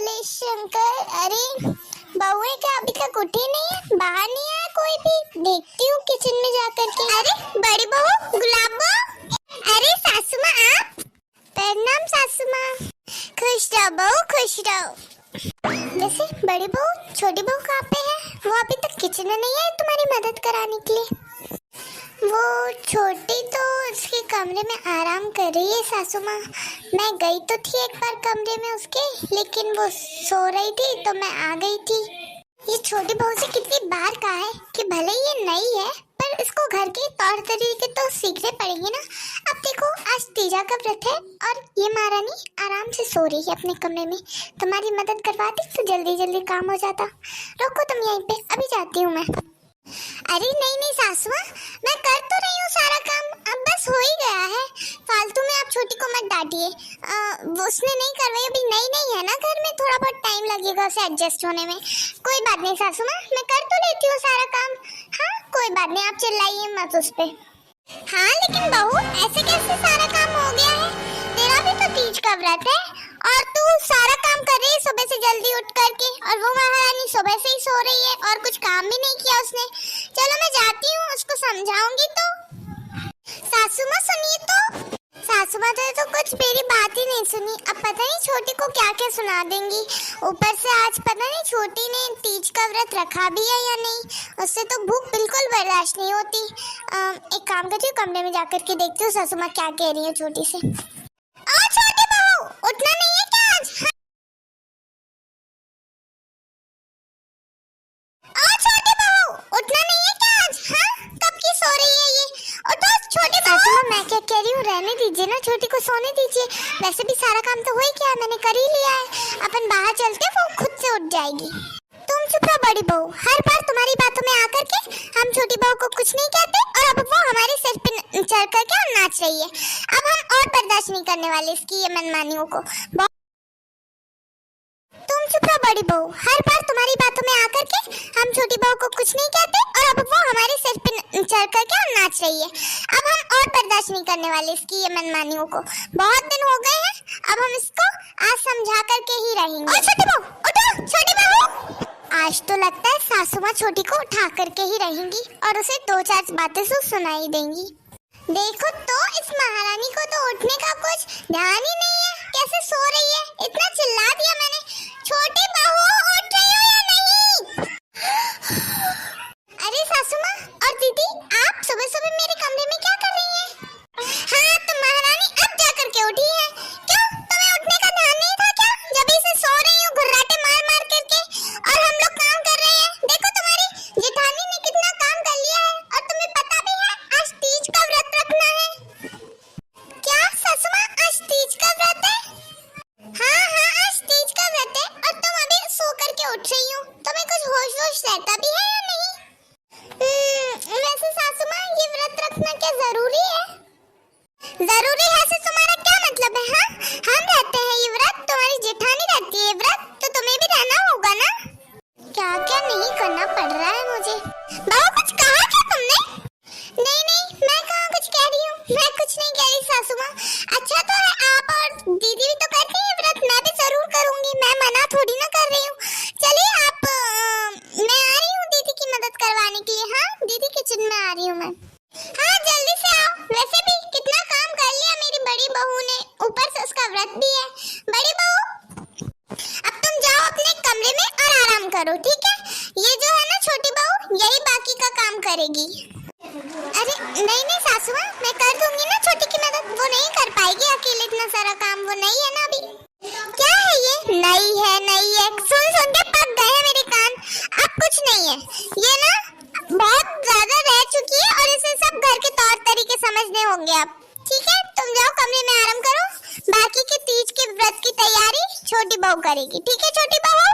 भोले शंकर। अरे बहू है क्या? अभी तक उठी नहीं है, बाहर नहीं आया कोई भी। देखती हूँ किचन में जाकर के। अरे बड़ी बहू, गुलाब बहू। अरे सासू माँ आप। प्रणाम सासू माँ। खुश रहो बहू, खुश रहो। वैसे बड़ी बहू, छोटी बहू कहाँ पे है? वो अभी तक किचन में नहीं आई तुम्हारी मदद कराने के लिए? वो छोटी तो उसके कमरे में आराम कर रही है सासू माँ। मैं गई तो थी एक बार कमरे में उसके, लेकिन वो सो रही थी तो मैं आ गई थी। ये छोटी बहू से कितनी बार कहा है कि भले ये नई है पर इसको घर के तौर तरीके तो सीखने पड़ेंगे ना। अब देखो आज तीजा का व्रत है और ये महारानी आराम से सो रही है अपने कमरे में। तुम्हारी मदद करवाती तो जल्दी जल्दी काम हो जाता। रुको तुम यहीं पे, अभी जाती हूँ मैं। अरे नहीं नहीं सासू माँ, मैं कर तो रही हूँ सारा काम, अब बस हो ही गया है। फालतू में आप छोटी को मत डांटिए। उसने नहीं करवाई, अभी नई नई है ना घर में, थोड़ा बहुत टाइम लगेगा उसे एडजस्ट होने में। कोई बात नहीं सासू माँ, मैं कर तो लेती हूँ सारा काम। हाँ कोई बात नहीं, आप चिल्लाइए मत उस पे। हाँ लेकिन बहू ऐसे कैसे सारा काम हो गया है? तेरा भी तो तीज का व्रत है और तू सारा काम कर रही है सुबह से जल्दी उठ करके, और वो महारानी सुबह से ही सो रही है और कुछ काम भी नहीं किया उसने। चलो मैं जाती हूँ, उसको समझाऊंगी तो। सासू माँ सुनिए तो। सासू माँ तो कुछ मेरी बात ही नहीं सुनी। अब पता नहीं छोटी को क्या क्या सुना देंगी। ऊपर से आज पता नहीं छोटी ने तीज का व्रत रखा भी है या नहीं। उससे तो भूख बिल्कुल बर्दाश्त नहीं होती। एक काम करती हूँ, कमरे में जाकर के देखती हूँ सासू माँ क्या कह रही है छोटी से। ओ छोटी बहू, उठना नहीं है क्या आज? ओ छोटी बहू, उठना नहीं है क्या आज? हाँ कब की सो रही है ये? उठो छोटी बहू। सासू माँ मैं क्या कह रही हूँ, रहने दीजिए ना, छोटी को सोने दीजिए। वैसे भी सारा काम तो हो ही गया, मैंने कर ही लिया है। अपन बाहर चलते, वो खुद से उठ जाएगी। तुम चुप रहो बड़ी बहू, हर बार तुम्हारी बातों में आकर के हम छोटी बहू को कुछ नहीं कहते और अब वो हमारे सिर पे चढ़ करके और नाच रही है। अब हम और बर्दाश्त नहीं करने वाले इसकी ये मनमानियों को। तुम चुप रहो बड़ी बहू, हर बार तुम्हारी बातों में आकर के हम छोटी बहू को कुछ नहीं कहते और अब वो हमारे सिर पे चढ़ करके और नाच रही है। अब हम और बर्दाश्त नहीं करने वाले इसकी ये मनमानियों को। बहुत दिन हो गए हैं, अब हम इसको आज समझा करके ही रहेंगे। ओ छोटी बहू, उठो छोटी बहू। आज तो लगता है सासू माँ छोटी को उठा करके ही रहेंगी और उसे दो चार बातें सुनाई देंगी। देखो तो इस महारानी को तो उठने का कुछ ध्यान ही नहीं है, कैसे सो रही है। इतना चिल्ला दिया मैंने, छोटी बहू उठ रही हो या नहीं? अरे सासू माँ और दीदी, आप सुबह सुबह मेरे कमरे में क्या कर रही हैं? हाँ तो महारानी अब जा करके उठी है। क्यों, तुम्हें उठने का ध्यान नहीं था क्या? जब से सो रही हूँ घुर्राटे मार मार करके और हम लोग काम कर रहे हैं। देखो तुम्हारी जेठानी ने कितना काम कर लिया है और तुम्हें पता भी है आज तीज का व्रत रखना है। क्या सासू माँ आज तीज का व्रत है? हाँ हाँ आज तीज का व्रत है और तुम अभी सो करके उठ रही हो। तुम्हें कुछ होश वोश रहता भी है या नहीं? वैसे सासू माँ ये व्रत रखना क्या जरूरी है? जरूरी है से तुम्हारा क्या मतलब है? हाँ हम रहते हैं ये व्रत, तुम्हारी जेठानी रहती है ये व्रत, तो तुम्हें भी रहना होगा ना। क्या क्या नहीं करना पड़ रहा है मुझे। बहू कुछ कहा क्या तुमने? नहीं नहीं मैं कहाँ कुछ कह रही हूँ, मैं कुछ नहीं कह रही सासू माँ। अच्छा तो है, आप और दीदी भी तो करती हैं व्रत, मैं भी जरूर करूंगी, मैं मना थोड़ी ना कर रही हूँ। चलिए आप मैं आ रही हूँ दीदी की मदद करवाने के लिए। हाँ दीदी किचन में आ रही हूँ मैं। हाँ जल्दी से आओ, वैसे भी कितना काम कर लिया मेरी बड़ी बहू ने, ऊपर से उसका व्रत भी है। बड़ी बहू अब तुम जाओ अपने कमरे में और आराम करो, ठीक है? ये जो है ना छोटी बहू, यही बाकी का काम करेगी। अरे नहीं नहीं सासू माँ, मैं कर दूंगी ना छोटी की मदद, वो नहीं कर पाएगी अकेले इतना सारा काम, वो नई है ना अभी। क्या है ये? नई है नई है, सुन सुन के पक गए हैं मेरे कान। अब कुछ नहीं है, ये ना बहुत ज्यादा रह चुकी है और इसे सब घर के तौर तरीके समझने होंगे अब, ठीक है? तुम जाओ कमरे में आराम करो, बाकी के तीज के व्रत की तैयारी छोटी बहू करेगी, ठीक है छोटी बहू?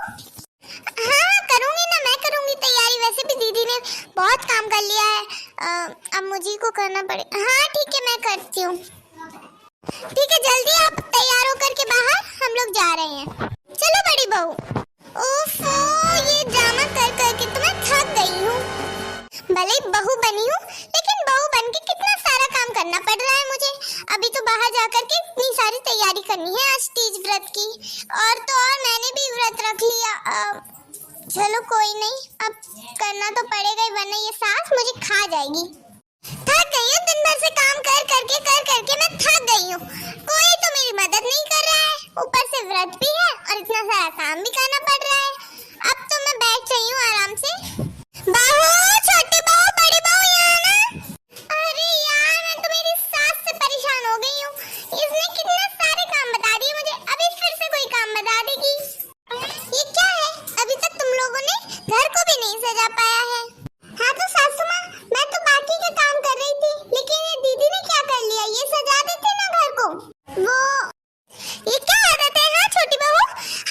हाँ करूंगी ना, मैं करूंगी तैयारी, वैसे भी दीदी ने बहुत काम कर लिया है, अब मुझे को करना पड़े। हाँ ठीक है मैं करती हूँ। ठीक है जल्दी आप तैयार होकर के बाहर, हम लोग जा रहे हैं। चलो बड़ी बहू। ओफो ये ड्रामा कर करके तो मैं थक गई हूँ। भले ही बहू बनी हूँ लेकिन बहू बन के कितना सारा काम करना पड़ रहा है मुझे। बाहर जाकर के इतनी सारी तैयारी करनी है आज तीज व्रत की। और तो और मैंने भी व्रत व्रत रख लिया। चलो कोई नहीं, अब करना तो पड़ेगा ही, वरना ये सास मुझे खा जाएगी। थक गई हूँ, दिन भर से काम कर करके मैं थक गई हूँ। कोई तो मेरी मदद नहीं कर रहा है, ऊपर से व्रत भी है और इतना सारा काम भी करना पड़ रहा है। अब तो मैं बैठ रही हूँ आराम से। बहू, छोटी बहू, बड़ी बहू, यहाँ ना। अरे यार, मैं तो मेरी सास से परेशान हो गई हूँ। इसने कितने सारे काम बता दिए मुझे, अभी फिर से कोई काम बता देगी। ये क्या है, अभी तक तुम लोगों ने घर को भी नहीं सजा पाया है। हाँ तो सासू माँ, मैं तो बाकी के काम कर रही थी, लेकिन ये दीदी ने क्या कर लिया, ये सजा देते ना घर को। वो ये क्या आदत है, हाँ छोटी बहू,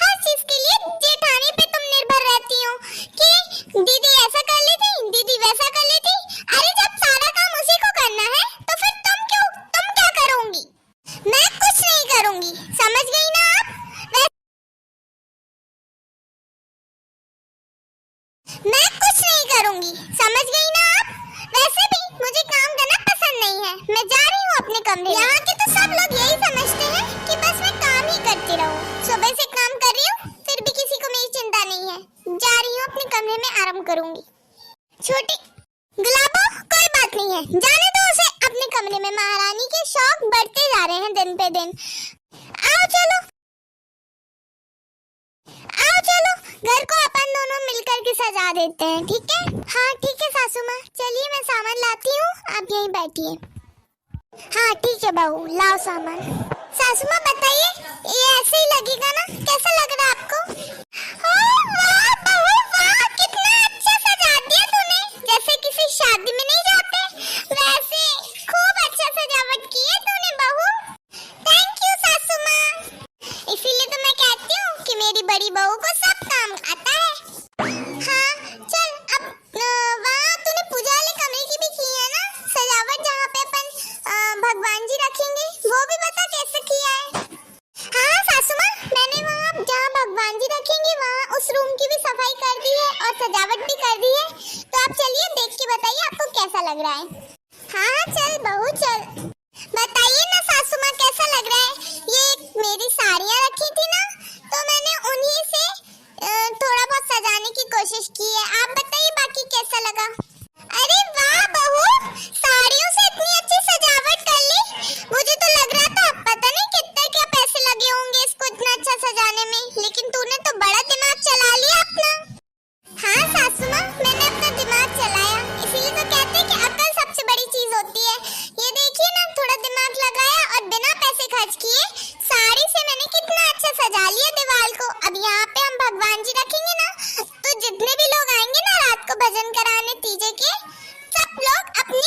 हर चीज के लिए जेठानी पे तुम निर्भर रहती हो कि दीदी ऐसा कर लेती, दीदी वैसा कर लेती। अरे जब सारा काम उसी को करना है तो फिर तुम क्या करोगी? मैं कुछ नहीं करूंगी, समझ गई ना आप? मैं कुछ नहीं करूंगी, समझ गई ना आप? वैसे भी मुझे काम करना पसंद नहीं है, मैं जा रही हूँ अपने कमरे। यहाँ के तो सब लोग यही समझते हैं कि बस मैं काम ही करती रहूँ। सुबह से काम कर रही हूँ, फिर भी किसी को मेरी चिंता नहीं है। जा रही हूँ अपने कमरे में आराम करूंगी। छोटी गुलाबो, कोई बात नहीं है, जाने दो उसे अपने कमरे में। महारानी के शौक बढ़ते जा रहे हैं दिन पे दिन। आओ चलो, घर को अपन दोनों मिलकर के सजा देते हैं, ठीक है? हाँ ठीक है सासू माँ, चलिए मैं सामान लाती हूँ, आप यहीं बैठिए। हाँ ठीक है बहू, लाओ सामान। सासू माँ बताइए, ये ऐसे ही लगेगा ना? कैसा लग रहा है आपको? वाह बहू वाह, कितना अच्छा सजा दिया तूने, जैसे किसी शादी में नहीं जाते वैसे खूब अच्छा सजावट की है तूने बहू। थैंक यू सासू माँ, इसीलिए तो मैं कहती हूँ कि मेरी बड़ी बहू को सब काम आता है। हाँ चल, अब वहाँ तूने पूजा वाले कमरे की भी की है ना सजावट, जहाँ पे अपन भगवान जी रखेंगे, वो भी बता कैसे किया है? हाँ सासू माँ, मैंने वहाँ जहाँ भगवान जी रखेंगे वहाँ उस रूम की भी सफाई कर दी है और सजावट भी कर दी है। तो आप चलिए देख के बताइए आपको कैसा लग रहा है। हाँ चल बहू चल, बताइए ना सासू माँ कैसा लग रहा है? ये मेरी साड़ियाँ रखी थी ना, तो मैंने उन्हीं से थोड़ा बहुत सजाने की कोशिश की है। आप बताइए बाकी कैसा लगा? अरे वाह बहू, साड़ियों से इतनी अच्छी सजावट कर ली। मुझे तो लग रहा था पता नहीं कितने क्या पैसे लगे होंगे इसको इतना अच्छा सजाने में, लेकिन तूने तो बड़ा दिमाग चला लिया अपना। हाँ सासू माँ, मैंने अपना दिमाग चलाया, इसीलिए तो कहते हैं कि अक्ल सबसे बड़ी चीज होती है। ये देखिए ना, थोड़ा दिमाग लगाया और बिना पैसे खर्च किए साड़ी से मैंने कितना अच्छा सजा लिया दीवार को। अब यहाँ पे हम भगवान जी रखेंगे ना, तो जितने भी लोग आएंगे ना रात को भजन कराने तीजे के, सब लोग अपनी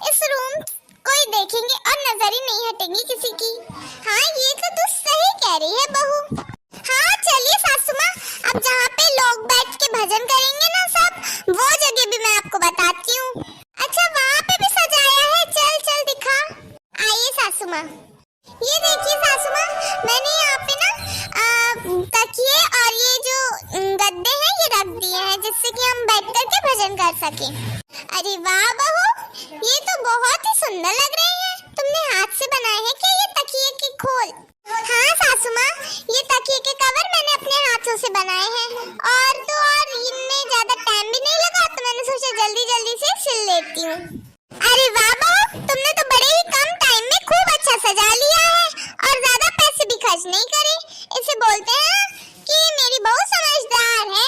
इस रूम को ही देखेंगे और नजर ही नहीं हटेगी किसी की। हाँ ये तो तू सही कह रही है बहू। हाँ चलिए सासू माँ, अब जहाँ पे लोग बैठ के भजन करेंगे ना सब, वो जगह भी मैं आपको बताती हूँ। अच्छा वहाँ पे भी सजाया है, चल चल दिखा। आइए सासू माँ, ये देखिए सासू माँ, मैंने यहाँ पे ना तकिए और ये जो गद्दे हैं ये रख दिए हैं, जिससे कि हम बैठ कर के भजन कर सके। अरे वाह बहू, ये तो बहुत ही सुंदर लग रहे हैं। तुमने हाथ से बनाए हैं क्या ये तकिए के खोल? हाँ सासू माँ, ये तकिए के कवर मैंने अपने हाथों से बनाए हैं, और इनमें ज्यादा टाइम भी नहीं लगा, तो मैंने सोचा जल्दी जल्दी से सिल लेती हूँ। अरे वाह बहू, तुमने तो बड़े ही कम टाइम में खूब अच्छा सजा लिया है और ज्यादा पैसे भी खर्च नहीं करे। इसे बोलते हैं कि मेरी बहू समझदार है।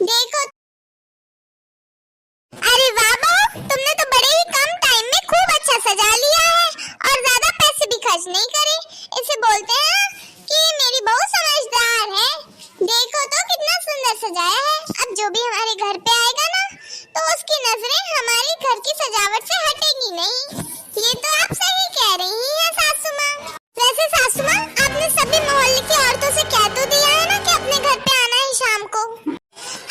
देखो, अरे वाह बहू, तुमने तो बड़े ही कम टाइम में खूब अच्छा सजा लिया है और ज्यादा पैसे भी खर्च नहीं करे। इसे बोलते हैं कि मेरी बहू समझदार है। देखो तो कितना सुंदर सजाया है। अब जो भी हमारे घर पे आएगा ना, तो उसकी नजरें हमारे घर की सजावट से हटेगी नहीं। ये तो आप सही कह रही हैं सासू माँ। वैसे सासू माँ, आपने सभी मोहल्ले की औरतों से कह तो दिया है ना कि अपने घर पे आना है शाम को?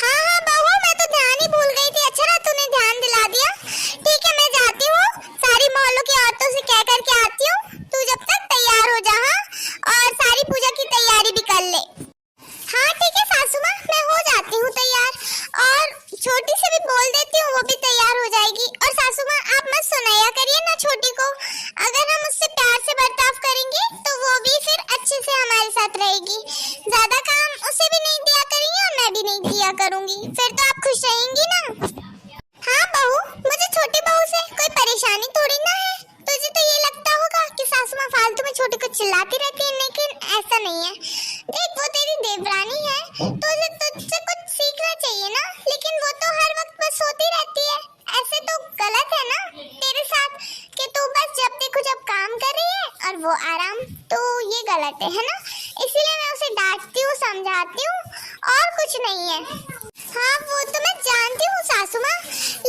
हाँ हाँ बहू, मैं तो ध्यान ही भूल गई थी। अच्छा रहा तूने ध्यान दिला दिया। ठीक है मैं जाती हूँ, सारी मोहल्लों की औरतों से कह करके आती हूँ। तू जब तक तैयार हो जा, और सारी पूजा की तैयारी भी कर ले। हाँ ठीक है सासू माँ, मैं हो जाती हूँ तैयार, और छोटी से भी बोल देती हूँ, वो भी तैयार हो जाएगी। और सासू माँ आप मत सुनाया करिए ना छोटी को, अगर हम उससे प्यार से बर्ताव करेंगे तो वो भी फिर अच्छे से हमारे साथ रहेगी। ज्यादा काम उसे भी नहीं दिया भी नहीं किया करूंगी, फिर तो आप खुश रहेंगी ना। हाँ बहू, मुझे छोटी बहू से कोई परेशानी थोड़ी ना है। तुझे तो ये लगता होगा कि सासू माँ फालतू में छोटे को चिल्लाती रहती है, लेकिन ऐसा नहीं है। देख, वो तेरी देवरानी है, तुझे तुझसे कुछ सीखना चाहिए ना, लेकिन वो तो हर वक्त बस सोती रहती है। ऐसे तो गलत है ना तेरे साथ, कि तू बस जब देखो जब काम कर रही है और वो आराम, तो ये गलत है ना। इसीलिए मैं उसे डांटती हूँ, समझाती हूँ, और कुछ नहीं है। हाँ वो तो मैं जानती हूँ सासू माँ,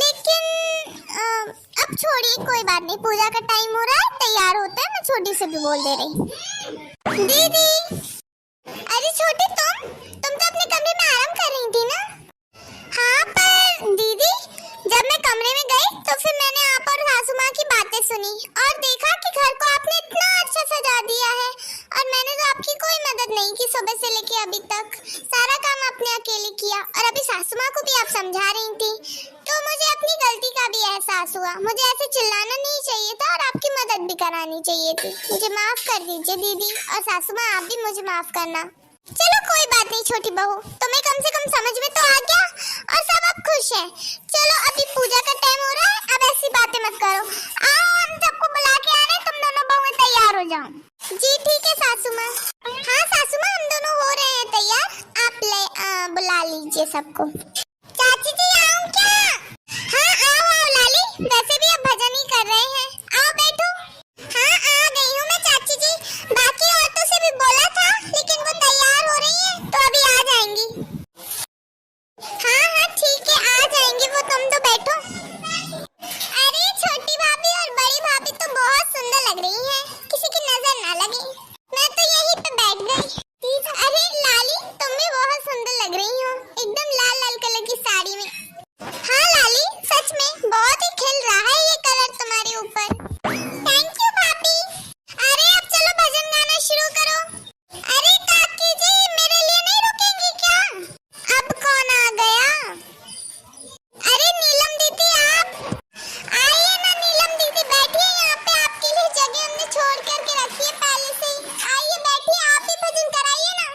लेकिन अब छोड़िए, कोई बात नहीं। पूजा का टाइम हो रहा है, तैयार होता है, मैं छोटी से भी बोल दे रही। दीदी, अरे छोटी, तुम तो अपने कमरे में आराम कर रही थी ना। हाँ पर दीदी, जब मैं कमरे में गई तो फिर मैंने आप और सासू माँ की बातें सुनी और देखा कि घर को आपने इतना अच्छा सजा दिया है, और मैंने तो आपकी कोई मदद नहीं की सुबह से लेके अभी तक। सारा काम आपने अकेले किया, और अभी सासू माँ को भी आप समझा रही थी, तो मुझे अपनी गलती का भी एहसास हुआ। मुझे ऐसे चिल्लाना नहीं चाहिए था, और आपकी मदद भी करानी चाहिए थी। मुझे माफ कर दीजिए दीदी, और सासू माँ आप भी मुझे माफ करना। चलो कोई बात नहीं छोटी बहू, तुम्हें कम से कम समझ में तो आ गया, और सब अब खुश हैं। चलो अभी पूजा का टाइम हो रहा है, अब ऐसी बातें मत करो। आओ, हम सबको बुला के आ रहे हैं, तुम दोनों बहुएं तैयार हो जाओ। जी ठीक है सासू माँ। हाँ सासू माँ, हम दोनों हो रहे हैं तैयार, आप बुला लीजिए सबको। चाची जी आऊं क्या? हाँ आओ लाली, वैसे भी अब भजन ही कर रहे हैं, आओ बैठो। हाँ आ गई हूँ मैं चाची जी, बाकी औरतों से भी बोला था, लेकिन वो तैयार हो रही हैं, तो अभी आ जाएंगी। हाँ हाँ ठीक है, आ जाएंगी वो, तुम तो बैठो। अरे छोटी भाभी और बड़ी भाभी तो बहुत सुंदर लग रही हैं, किसी की नजर ना लगे, मैं तो यहीं पे बैठ गई। अरे लाली, तुम भी बहुत सुंदर लग रही हो, एकदम लाल लाल कलर की साड़ी में। हाँ लाली, सच में बहुत ही खिल रहा है ये कलर तुम्हारे ऊपर। थैंक यू भाभी। अरे अब चलो भजन गाना शुरू करो। अरे काकी जी, मेरे लिए नहीं रुकेंगी क्या? अब कौन आ गया? अरे नीलम दीदी, आप आइए ना। नीलम दीदी बैठिए यहाँ पे, आपके लिए जगह हमने छोड़ करके रखी है पहले से ही। आइए बैठिए, आप भी भजन कराइए ना।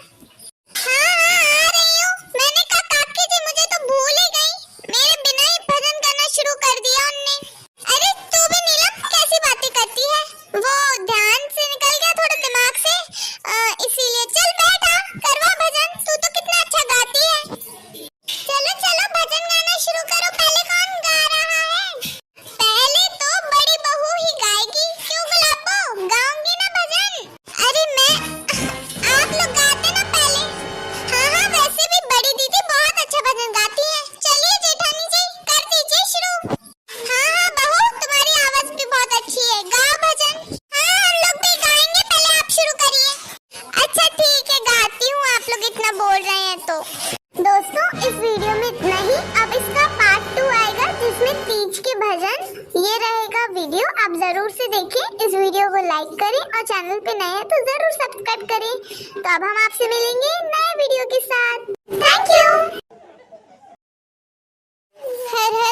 हाँ हाँ आ रही हूँ। मैंने कहा काकी जी, मुझे तो भूल ही गई, मेरे बिना ही भजन करना शुरू कर दिया उनने। अरे तू भी नीलम, कैसी बातें करती है? वो ध्यान से निकल गया थोड़ा दिमाग से, इसीलिए। चल बैठा, करवा भजन, तू तो कितना अच्छा गाती है। चलो चलो भजन गाना शुरू करो। पहले कौन गा रहा है? पहले तो बड़ी बहू ही गाएगी। क्यों गुलाबो, गाऊंगी ना भजन। अरे मैं, आप लोग गाते ना पहले। हाँ हाँ, वैसे भी बड़ी दीदी बहुत अच्छा भजन गाती है। चलिए जेठानी जी, कर दीजिए शुरू। हाँ हाँ बहू, तुम्हारी आवाज भी बहुत अच्छी है, गाओ भजन। हाँ हम लोग भी गाएंगे, पहले आप शुरू करिए। अच्छा ठीक है, गाती हूँ, आप लोग इतना बोल रहे हैं तो। दोस्तों इस वीडियो में इतना ही, अब इसका पार्ट 2 आएगा जिसमें तीज के भजन, ये रहेगा वीडियो, आप जरूर से देखें। इस वीडियो को लाइक करें, और चैनल पे नए हैं तो जरूर सब्सक्राइब करें। तो अब हम आपसे मिलेंगे नए वीडियो के साथ। Thank you. Her her